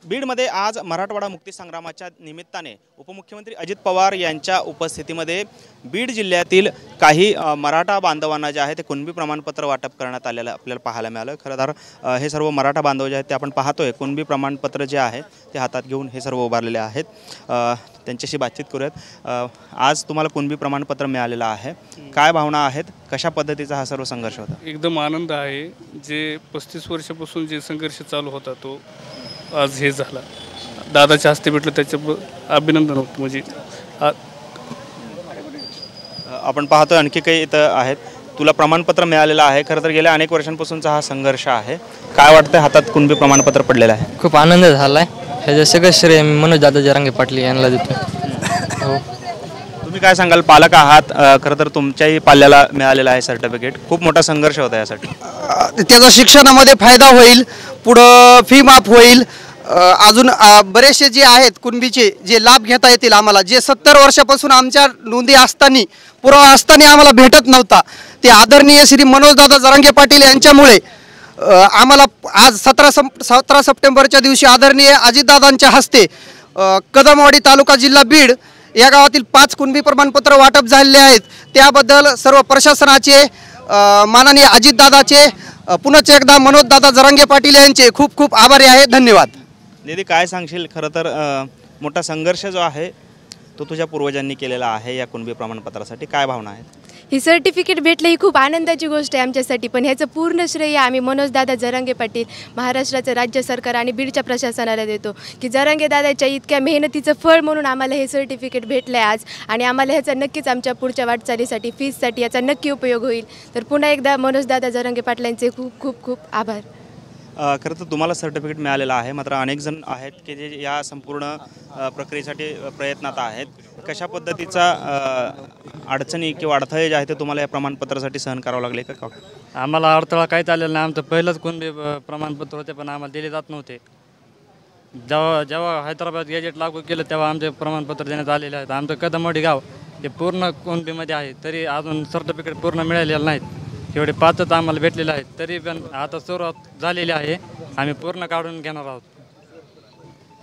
बीडमध्ये आज मराठवाडा मुक्ती संग्रामाच्या निमित्ताने उपमुख्यमंत्री अजित पवार यांच्या उपस्थितीमध्ये बीड जिल्ह्यातील काही मराठा बांधवांना जे आहे ते कुणबी प्रमाणपत्र वाटप करण्यात आलेलं आपल्याला पाहायला मिळालं। खरं तर हे सर्व मराठा बांधव जे आहेत ते आपण पाहतोय कुणबी प्रमाणपत्र जे आहे ते हातात घेऊन हे सर्व उभारलेले आहेत। त्यांच्याशी बातचीत करूयात। आज तुम्हाला कुणबी प्रमाणपत्र मिळालेलं आहे, काय भावना आहेत, कशा पद्धतीचा हा सर्व संघर्ष होता? एकदम आनंद आहे। जे 35 वर्षापासून जे संघर्ष चालू होता तो आज हे झाला, दादाच्या हस्ते भेटलं, त्याचं अभिनंदन होतं। म्हणजे आपण पाहतोय आणखी काही इथं आहेत। तुला प्रमाणपत्र मिळालेलं आहे, खरं तर गेल्या अनेक वर्षांपासूनचा हा संघर्ष आहे, काय वाटतं हातात कुणबी प्रमाणपत्र पडलेलं आहे? खूप आनंद झाला आहे। ह्याचं सगळं श्रेय मनोज दादा जरांगे पाटील यांना देतो। हो, तुम्ही काय सांगाल? पालक आहात, खरं तर तुमच्याही पाल्याला मिळालेलं आहे सर्टिफिकेट, खूप मोठा संघर्ष होता यासाठी। त्याचा शिक्षणामध्ये फायदा होईल, पुढं फी माफ होईल, अजून बरेचसे जे आहेत कुणबीचे जे लाभ घेता येतील आम्हाला, जे 70 वर्षापासून आमच्या नोंदी असताना पुरावा असताना आम्हाला भेटत नव्हता, ते आदरणीय श्री मनोजदादा जरांगे पाटील यांच्यामुळे आम्हाला आज 17 सप्टेंबरच्या दिवशी आदरणीय अजितदादांच्या हस्ते कदमवाडी तालुका जिल्हा बीड या गावातील 5 कुणबी प्रमाणपत्र वाटप झालेले आहेत। त्याबद्दल सर्व प्रशासनाचे, माननीय अजितदादाचे, पुनश्च एकदा मनोजदादा जरांगे पाटील यांचे खूप खूप आभारी आहे। धन्यवाद। दीदी, काय सांगशील? खरं तर मोठा संघर्ष जो आहे तो तुझ्या पूर्वजांनी केलेला आहे या कुणबी प्रमाणपत्रासाठी, काय भावना आहेत? ही सर्टिफिकेट भेटलं ही खूप आनंदाची गोष्ट आहे आमच्यासाठी, पण ह्याचं पूर्ण श्रेय आम्ही मनोजदादा जरांगे पाटील, महाराष्ट्राचं राज्य सरकार आणि बीडच्या प्रशासनाला देतो की जरांगे दादाच्या इतक्या मेहनतीचं फळ म्हणून आम्हाला हे सर्टिफिकेट भेटलं आहे आज, आणि आम्हाला ह्याचा नक्कीच आमच्या पुढच्या वाटचालीसाठी, फीससाठी याचा नक्की उपयोग होईल। तर पुन्हा एकदा मनोजदादा जरांगे पाटलांचे खूप खूप खूप आभार। खरं तर तुम्हाला सर्टिफिकेट मिळालेलं आहे, मात्र अनेक जण आहेत की जे या संपूर्ण प्रक्रियेसाठी प्रयत्नात आहेत। कशा पद्धतीचा अडचणी किंवा अडथळे जे आहेत ते तुम्हाला या प्रमाणपत्रासाठी सहन करावं लागले का? आम्हाला अडथळा काहीच आलेला नाही। आमचं पहिलंच कुणबी प्रमाणपत्र होते, पण आम्हाला दिले जात नव्हते। जेव्हा हैदराबाद गॅजेट लागू केलं तेव्हा आमचे प्रमाणपत्र देण्यात आलेले आहेत। आमचं कदमवाडी गाव हे पूर्ण कुणबीमध्ये आहे, तरी अजून सर्टिफिकेट पूर्ण मिळालेलं नाहीत। एवढे 5च आम्हाला भेटलेले आहेत, तरी पण आता सुरुवात झालेली आहे, आम्ही पूर्ण काढून घेणार आहोत।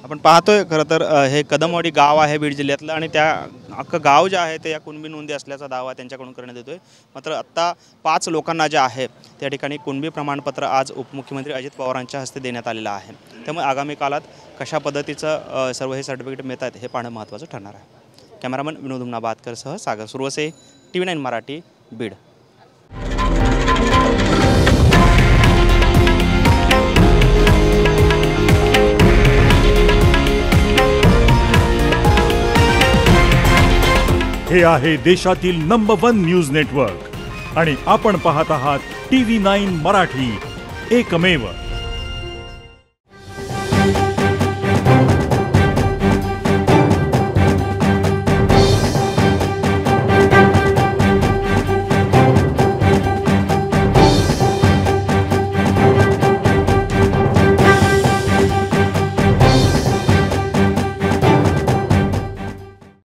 आपण पाहतोय खरं तर हे कदमवाडी गाव आहे बीड जिल्ह्यातलं, आणि त्या अख्खं गाव जे आहे ते या कुणबी नोंदी असल्याचा दावा त्यांच्याकडून करण्यात येतोय। मात्र आत्ता 5 लोकांना जे आहे त्या ठिकाणी कुणबी प्रमाणपत्र आज उपमुख्यमंत्री अजित पवारांच्या हस्ते देण्यात आलेलं आहे। त्यामुळे आगामी काळात कशा पद्धतीचं सर्व हे सर्टिफिकेट मिळत आहेत हे पाहणं महत्त्वाचं ठरणार आहे। कॅमेरामन विनोद उमनाबादकरसह सागर सुरवसे, TV9 मराठी, बीड। हे आहे देशातील नंबर 1 न्यूज नेटवर्क आणि आपण पाहत आहात TV9 मराठी, एकमेव।